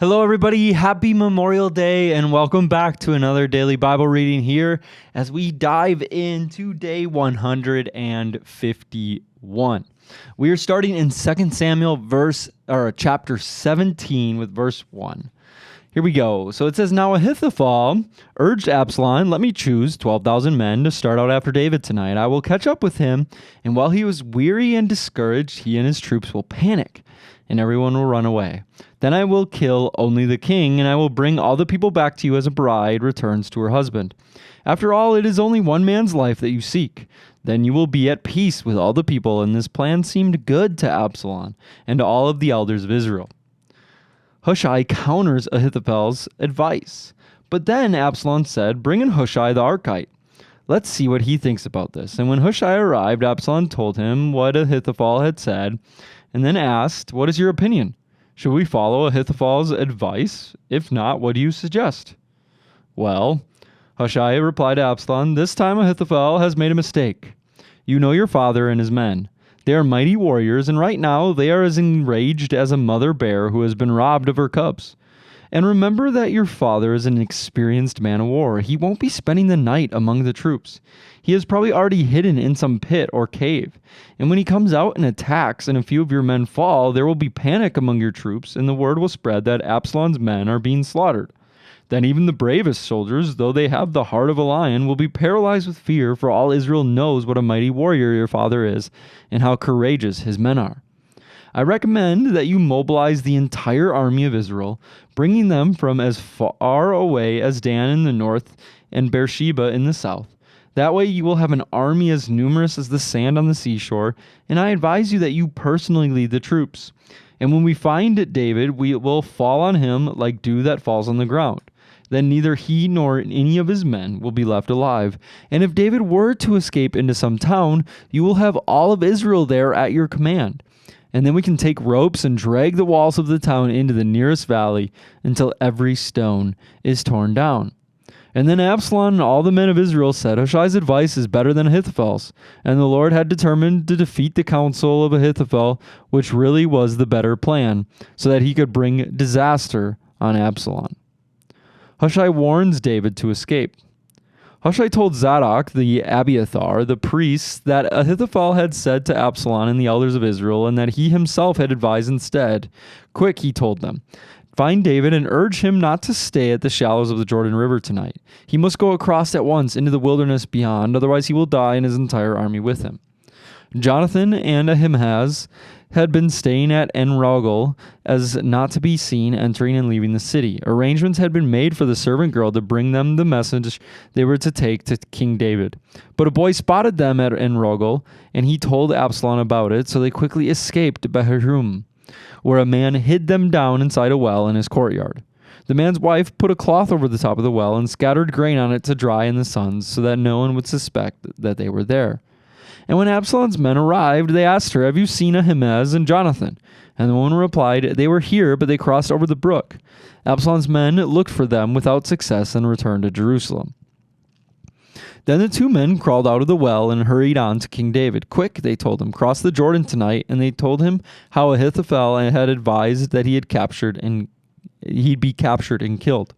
Hello, everybody. Happy Memorial Day, and welcome back to another daily Bible reading here as we dive into day 151. We are starting in 2 Samuel chapter 17 with verse 1. Here we go. So it says, Now Ahithophel urged Absalom, let me choose 12,000 men to start out after David tonight. I will catch up with him, and while he was weary and discouraged, he and his troops will panic, and everyone will run away. Then I will kill only the king, and I will bring all the people back to you as a bride returns to her husband. After all, it is only one man's life that you seek. Then you will be at peace with all the people, and this plan seemed good to Absalom and to all of the elders of Israel. Hushai counters Ahithophel's advice. But then Absalom said, Bring in Hushai the Archite. Let's see what he thinks about this. And when Hushai arrived, Absalom told him what Ahithophel had said, and then asked, What is your opinion? Should we follow Ahithophel's advice? If not, what do you suggest? Well, Hushai replied to Absalom, This time Ahithophel has made a mistake. You know your father and his men. They are mighty warriors, and right now they are as enraged as a mother bear who has been robbed of her cubs. And remember that your father is an experienced man of war. He won't be spending the night among the troops. He is probably already hidden in some pit or cave. And when he comes out and attacks and a few of your men fall, there will be panic among your troops, and the word will spread that Absalom's men are being slaughtered. Then even the bravest soldiers, though they have the heart of a lion, will be paralyzed with fear, for all Israel knows what a mighty warrior your father is and how courageous his men are. I recommend that you mobilize the entire army of Israel, bringing them from as far away as Dan in the north and Beersheba in the south. That way you will have an army as numerous as the sand on the seashore, and I advise you that you personally lead the troops. And when we find David, we will fall on him like dew that falls on the ground. Then neither he nor any of his men will be left alive. And if David were to escape into some town, you will have all of Israel there at your command. And then we can take ropes and drag the walls of the town into the nearest valley until every stone is torn down. And then Absalom and all the men of Israel said, Hushai's advice is better than Ahithophel's. And the Lord had determined to defeat the counsel of Ahithophel, which really was the better plan, so that he could bring disaster on Absalom. Hushai warns David to escape. Hushai told Zadok the Abiathar, the priest, that Ahithophel had said to Absalom and the elders of Israel, and that he himself had advised instead. Quick, he told them, find David and urge him not to stay at the shallows of the Jordan River tonight. He must go across at once into the wilderness beyond, otherwise he will die and his entire army with him. Jonathan and Ahimaaz had been staying at En-Rogel as not to be seen entering and leaving the city. Arrangements had been made for the servant girl to bring them the message they were to take to King David. But a boy spotted them at En-Rogel, and he told Absalom about it, so they quickly escaped Beharum, where a man hid them down inside a well in his courtyard. The man's wife put a cloth over the top of the well and scattered grain on it to dry in the sun so that no one would suspect that they were there. And when Absalom's men arrived, they asked her, Have you seen Ahimaaz and Jonathan? And the woman replied, They were here, but they crossed over the brook. Absalom's men looked for them without success and returned to Jerusalem. Then the two men crawled out of the well and hurried on to King David. Quick, they told him, cross the Jordan tonight. And they told him how Ahithophel had advised that he'd be captured and killed.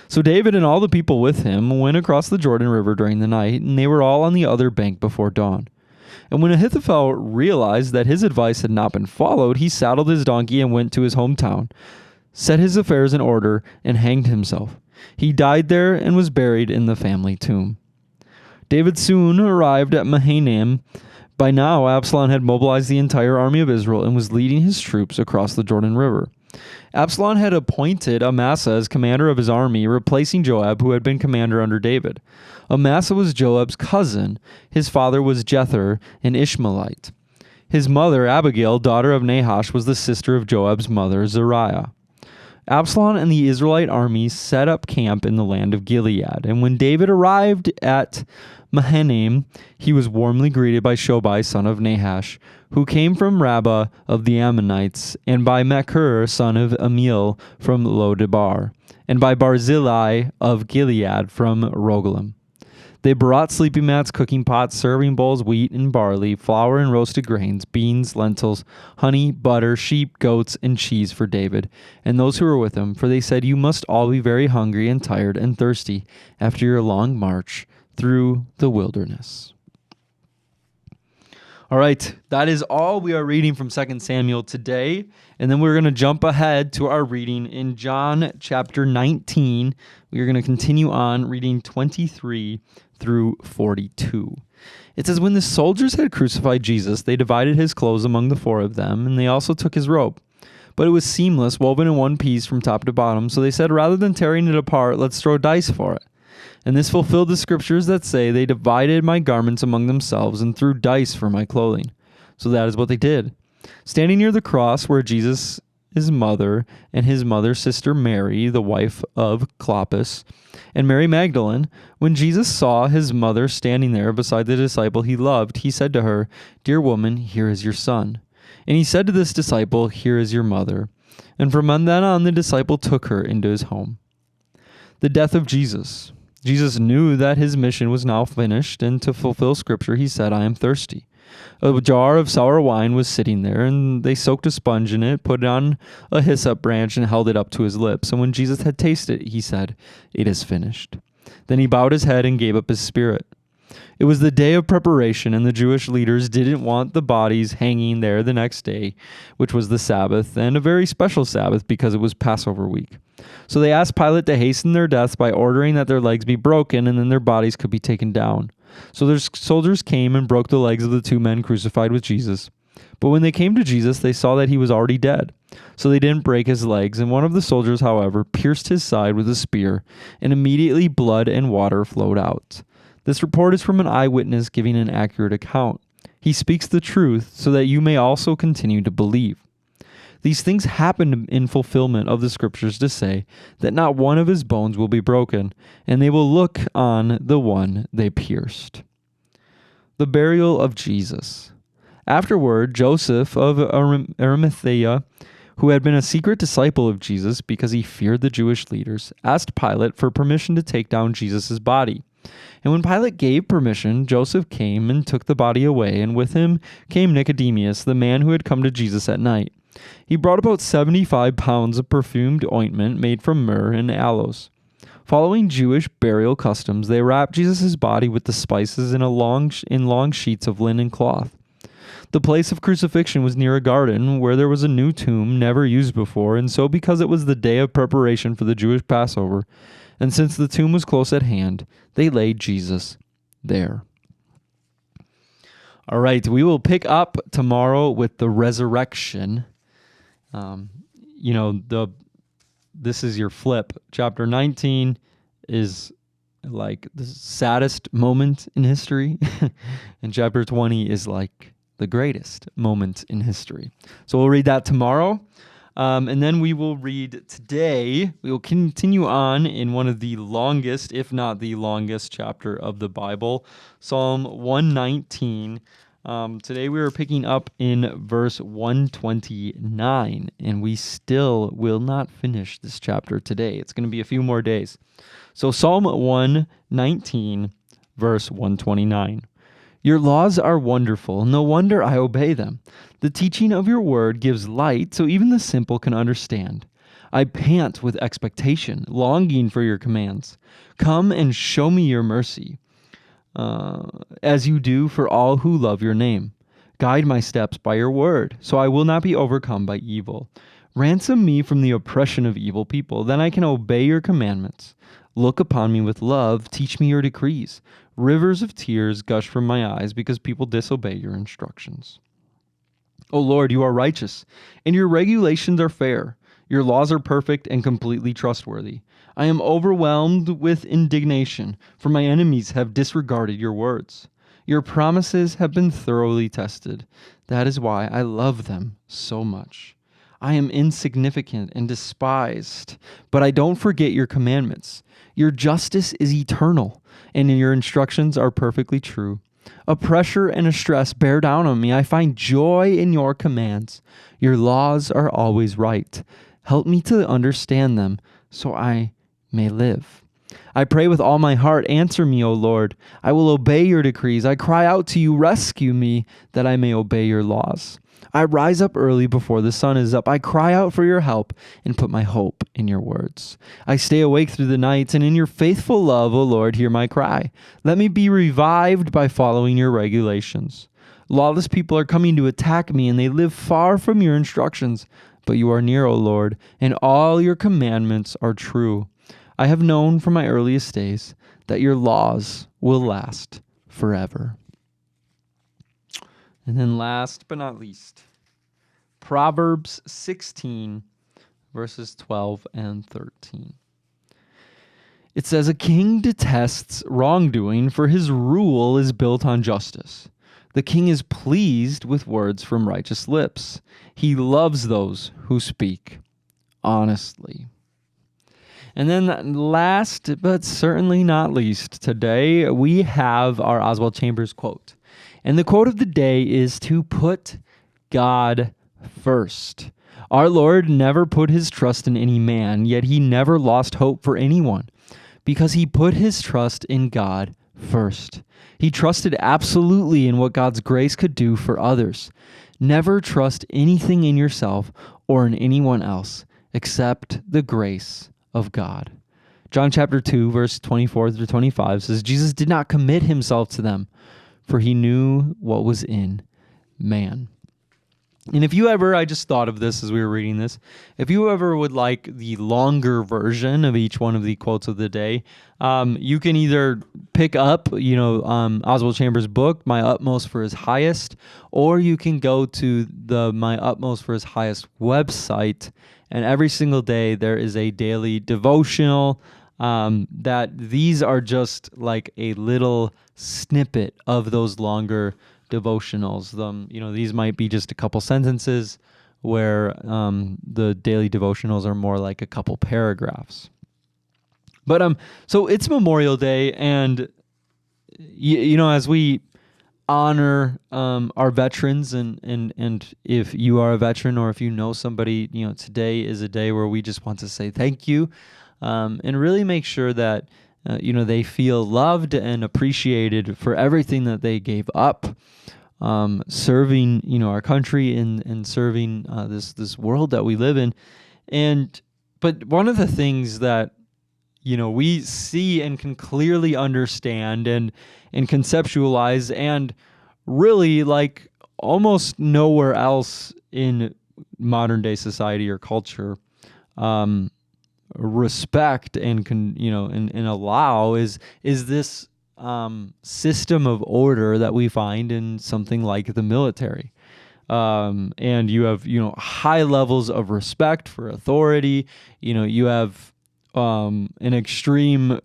So David and all the people with him went across the Jordan River during the night, and they were all on the other bank before dawn. And when Ahithophel realized that his advice had not been followed, he saddled his donkey and went to his hometown, set his affairs in order, and hanged himself. He died there and was buried in the family tomb. David soon arrived at Mahanaim. By now, Absalom had mobilized the entire army of Israel and was leading his troops across the Jordan River. Absalom had appointed Amasa as commander of his army, replacing Joab, who had been commander under David. Amasa was Joab's cousin. His father was Jether, an Ishmaelite. His mother, Abigail, daughter of Nahash, was the sister of Joab's mother, Zeruiah. Absalom and the Israelite army set up camp in the land of Gilead, and when David arrived at Mahanaim, he was warmly greeted by Shobai, son of Nahash, who came from Rabbah of the Ammonites, and by Machir, son of Amiel, from Lodebar, and by Barzillai of Gilead from Rogelim. They brought sleeping mats, cooking pots, serving bowls, wheat and barley, flour and roasted grains, beans, lentils, honey, butter, sheep, goats, and cheese for David and those who were with him, for they said, "You must all be very hungry and tired and thirsty after your long march through the wilderness." All right, that is all we are reading from 2 Samuel today. And then we're going to jump ahead to our reading in John chapter 19. We are going to continue on reading 23 through 42. It says, "When the soldiers had crucified Jesus, they divided his clothes among the four of them, and they also took his robe. But it was seamless, woven in one piece from top to bottom. So they said, 'Rather than tearing it apart, let's throw dice for it.' And this fulfilled the scriptures that say, 'They divided my garments among themselves and threw dice for my clothing.' So that is what they did. Standing near the cross were Jesus, his mother, and his mother's sister Mary, the wife of Clopas, and Mary Magdalene. When Jesus saw his mother standing there beside the disciple he loved, he said to her, 'Dear woman, here is your son.' And he said to this disciple, 'Here is your mother.' And from then on, the disciple took her into his home." The death of Jesus. Jesus knew that his mission was now finished, and to fulfill scripture, he said, "I am thirsty." A jar of sour wine was sitting there, and they soaked a sponge in it, put it on a hyssop branch, and held it up to his lips. And when Jesus had tasted it, he said, "It is finished." Then he bowed his head and gave up his spirit. It was the day of preparation, and the Jewish leaders didn't want the bodies hanging there the next day, which was the Sabbath, and a very special Sabbath because it was Passover week. So they asked Pilate to hasten their deaths by ordering that their legs be broken, and then their bodies could be taken down. So their soldiers came and broke the legs of the two men crucified with Jesus. But when they came to Jesus, they saw that he was already dead. So they didn't break his legs, and one of the soldiers, however, pierced his side with a spear, and immediately blood and water flowed out. This report is from an eyewitness giving an accurate account. He speaks the truth so that you may also continue to believe. These things happened in fulfillment of the scriptures to say that not one of his bones will be broken, and they will look on the one they pierced. The burial of Jesus. Afterward, Joseph of Arimathea, who had been a secret disciple of Jesus because he feared the Jewish leaders, asked Pilate for permission to take down Jesus' body. And when Pilate gave permission, Joseph came and took the body away, and with him came Nicodemus, the man who had come to Jesus at night. He brought about 75 pounds of perfumed ointment made from myrrh and aloes. Following Jewish burial customs, they wrapped Jesus' body with the spices in long sheets of linen cloth. The place of crucifixion was near a garden where there was a new tomb never used before, and so because it was the day of preparation for the Jewish Passover, and since the tomb was close at hand, they laid Jesus there. All right, we will pick up tomorrow with the resurrection. This is your flip. Chapter 19 is like the saddest moment in history, and chapter 20 is like the greatest moment in history. So we'll read that tomorrow. And then we will read today. We will continue on in one of the longest, if not the longest, chapter of the Bible, Psalm 119. Today we are picking up in verse 129, and we still will not finish this chapter today. It's going to be a few more days. So Psalm 119, verse 129. Your laws are wonderful. No wonder I obey them. The teaching of your word gives light, so even the simple can understand. I pant with expectation, longing for your commands. Come and show me your mercy, as you do for all who love your name. Guide my steps by your word, so I will not be overcome by evil. Ransom me from the oppression of evil people, then I can obey your commandments. Look upon me with love, teach me your decrees. Rivers of tears gush from my eyes because people disobey your instructions. O Lord, you are righteous, and your regulations are fair. Your laws are perfect and completely trustworthy. I am overwhelmed with indignation, for my enemies have disregarded your words. Your promises have been thoroughly tested. That is why I love them so much. I am insignificant and despised, but I don't forget your commandments. Your justice is eternal, and your instructions are perfectly true. A pressure and a stress bear down on me. I find joy in your commands. Your laws are always right. Help me to understand them so I may live. I pray with all my heart, answer me, O Lord. I will obey your decrees. I cry out to you, rescue me, that I may obey your laws. I rise up early before the sun is up. I cry out for your help and put my hope in your words. I stay awake through the nights, and in your faithful love, O Lord, hear my cry. Let me be revived by following your regulations. Lawless people are coming to attack me, and they live far from your instructions. But you are near, O Lord, and all your commandments are true. I have known from my earliest days that your laws will last forever. And then last but not least, Proverbs 16, verses 12 and 13. It says, a king detests wrongdoing, for his rule is built on justice. The king is pleased with words from righteous lips. He loves those who speak honestly. And then last but certainly not least, today we have our Oswald Chambers quote. And the quote of the day is to put God first. Our Lord never put his trust in any man, yet he never lost hope for anyone because he put his trust in God first. He trusted absolutely in what God's grace could do for others. Never trust anything in yourself or in anyone else except the grace of God. John chapter 2, verse 24 through 25 says, Jesus did not commit himself to them, for he knew what was in man. And if you ever, I just thought of this as we were reading this, if you ever would like the longer version of each one of the quotes of the day, you can either pick up, Oswald Chambers' book, My Utmost for His Highest, or you can go to the My Utmost for His Highest website, and every single day there is a daily devotional that these are just like a little snippet of those longer devotionals. These might be just a couple sentences where the daily devotionals are more like a couple paragraphs. But so it's Memorial Day, and as we honor our veterans, and if you are a veteran or if you know somebody, today is a day where we just want to say thank you, and really make sure that they feel loved and appreciated for everything that they gave up, serving our country and serving this world that we live in. But one of the things that we see and can clearly understand and conceptualize, and really like almost nowhere else in modern day society or culture respect and allow is this system of order that we find in something like the military. And you have high levels of respect for authority. You have an extreme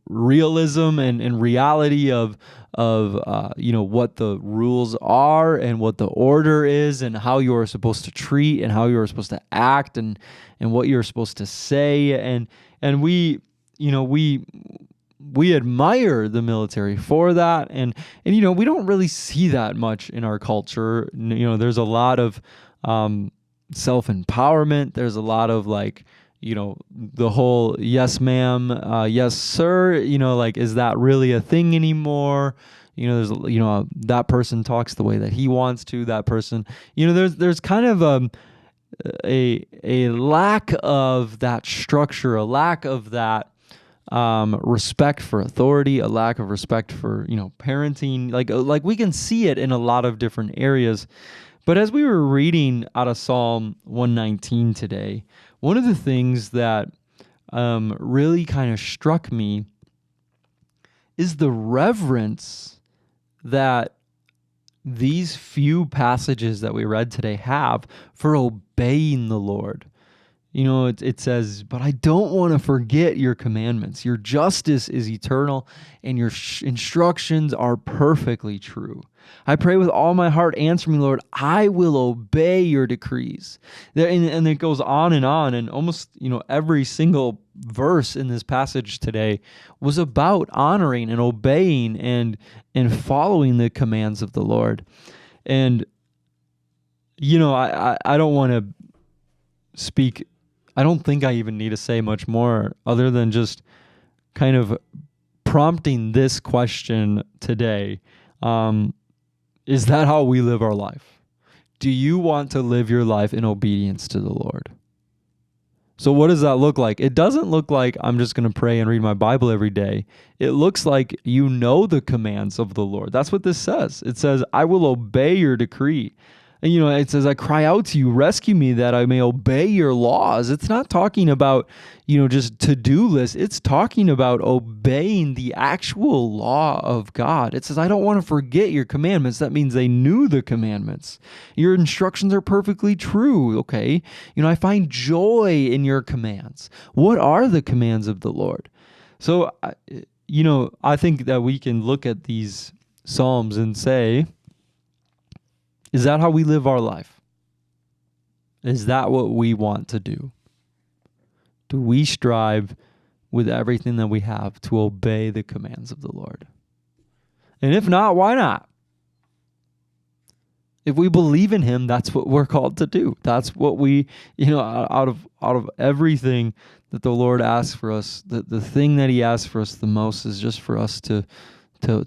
realism and reality of what the rules are and what the order is and how you're supposed to treat and how you're supposed to act and what you're supposed to say, and we admire the military for that, and we don't really see that much in our culture. There's a lot of self-empowerment. There's a lot of the whole yes ma'am, yes sir, is that really a thing anymore? There's that person talks the way that he wants to, that person, there's kind of a lack of that structure, a lack of that respect for authority, a lack of respect for parenting. Like we can see it in a lot of different areas. But as we were reading out of Psalm 119 today, one of the things that really kind of struck me is the reverence that these few passages that we read today have for obeying the Lord. It says, but I don't want to forget your commandments. Your justice is eternal, and your instructions are perfectly true. I pray with all my heart, answer me, Lord. I will obey your decrees. And it goes on, and almost every single verse in this passage today was about honoring and obeying and following the commands of the Lord. And I don't want to speak. I don't think I even need to say much more other than just kind of prompting this question today. Is that how we live our life? Do you want to live your life in obedience to the Lord? So what does that look like? It doesn't look like I'm just going to pray and read my Bible every day. It looks like you know the commands of the Lord. That's what this says. It says, I will obey your decree. And, it says, I cry out to you, rescue me that I may obey your laws. It's not talking about, just to-do lists. It's talking about obeying the actual law of God. It says, I don't want to forget your commandments. That means they knew the commandments. Your instructions are perfectly true, okay? I find joy in your commands. What are the commands of the Lord? So, I think that we can look at these Psalms and say, is that how we live our life? Is that what we want to do? Do we strive with everything that we have to obey the commands of the Lord? And if not, why not? If we believe in him, that's what we're called to do. That's what we, out of everything that the Lord asks for us, the thing that he asks for us the most is just for us to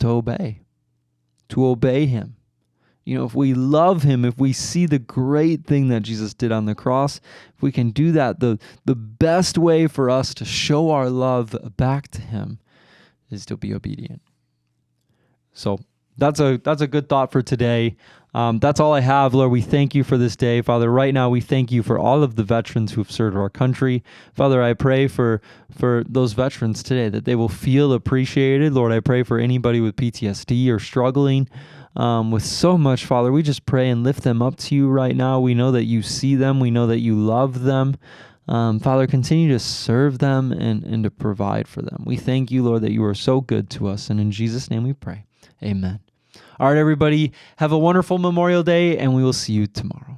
obey him. If we love him, if we see the great thing that Jesus did on the cross, if we can do that, the best way for us to show our love back to him is to be obedient. So that's a good thought for today. That's all I have, Lord. We thank you for this day. Father, right now we thank you for all of the veterans who have served our country. Father, I pray for those veterans today, that they will feel appreciated. Lord, I pray for anybody with PTSD or struggling with so much, Father. We just pray and lift them up to you right now. We know that you see them. We know that you love them. Father, continue to serve them and to provide for them. We thank you, Lord, that you are so good to us. And in Jesus' name we pray. Amen. All right, everybody, have a wonderful Memorial Day, and we will see you tomorrow.